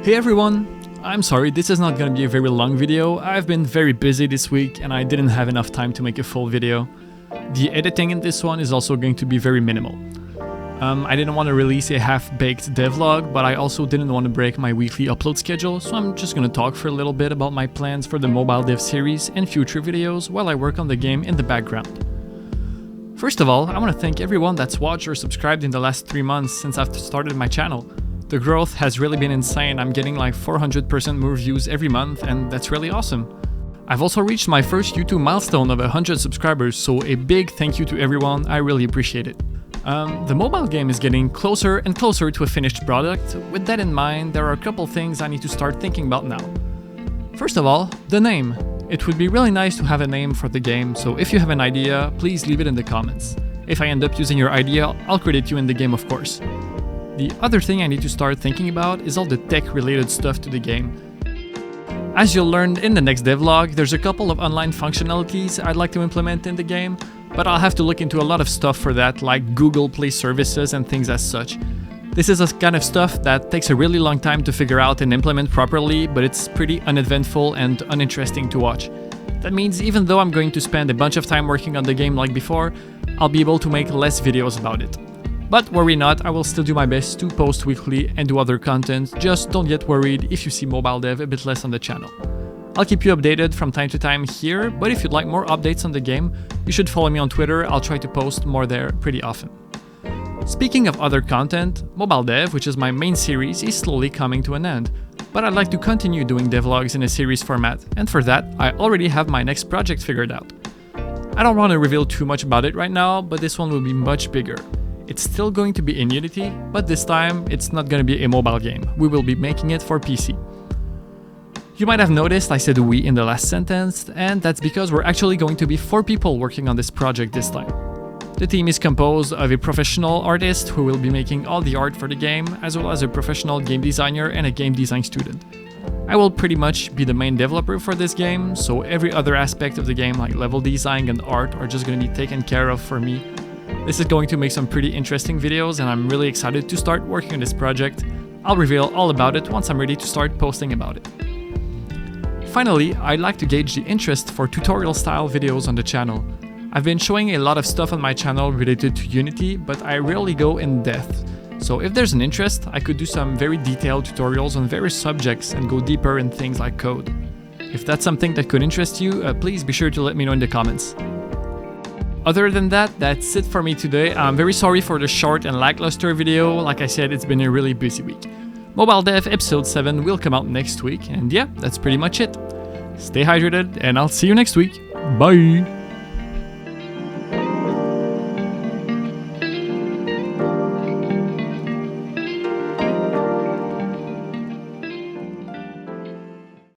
Hey everyone! I'm sorry, this is not gonna be a very long video. I've been very busy this week and I didn't have enough time to make a full video. The editing in this one is also going to be very minimal. I didn't want to release a half-baked devlog, but I also didn't want to break my weekly upload schedule, so I'm just gonna talk for a little bit about my plans for the mobile dev series and future videos while I work on the game in the background. First of all, I want to thank everyone that's watched or subscribed in the last 3 months since I've started my channel. The growth has really been insane. I'm getting like 400% more views every month, and that's really awesome. I've also reached my first YouTube milestone of 100 subscribers, so a big thank you to everyone, I really appreciate it. The mobile game is getting closer and closer to a finished product. With that in mind, there are a couple things I need to start thinking about now. First of all, the name. It would be really nice to have a name for the game, so if you have an idea, please leave it in the comments. If I end up using your idea, I'll credit you in the game, of course. The other thing I need to start thinking about is all the tech-related stuff to the game. As you'll learn in the next devlog, there's a couple of online functionalities I'd like to implement in the game, but I'll have to look into a lot of stuff for that, like Google Play services and things as such. This is a kind of stuff that takes a really long time to figure out and implement properly, but it's pretty uneventful and uninteresting to watch. That means even though I'm going to spend a bunch of time working on the game like before, I'll be able to make less videos about it. But worry not, I will still do my best to post weekly and do other content, just don't get worried if you see mobile dev a bit less on the channel. I'll keep you updated from time to time here, but if you'd like more updates on the game, you should follow me on Twitter. I'll try to post more there pretty often. Speaking of other content, mobile dev, which is my main series, is slowly coming to an end. But I'd like to continue doing devlogs in a series format, and for that, I already have my next project figured out. I don't want to reveal too much about it right now, but this one will be much bigger. It's still going to be in Unity, but this time it's not going to be a mobile game. We will be making it for PC. You might have noticed I said we in the last sentence, and that's because we're actually going to be 4 people working on this project this time. The team is composed of a professional artist who will be making all the art for the game, as well as a professional game designer and a game design student. I will pretty much be the main developer for this game, so every other aspect of the game like level design and art are just going to be taken care of for me. This is going to make some pretty interesting videos and I'm really excited to start working on this project. I'll reveal all about it once I'm ready to start posting about it. Finally, I'd like to gauge the interest for tutorial style videos on the channel. I've been showing a lot of stuff on my channel related to Unity, but I rarely go in depth. So if there's an interest, I could do some very detailed tutorials on various subjects and go deeper in things like code. If that's something that could interest you, please be sure to let me know in the comments. Other than that, that's it for me today. I'm very sorry for the short and lackluster video. Like I said, it's been a really busy week. Mobile Dev episode 7 will come out next week, and yeah, that's pretty much it. Stay hydrated, and I'll see you next week. Bye!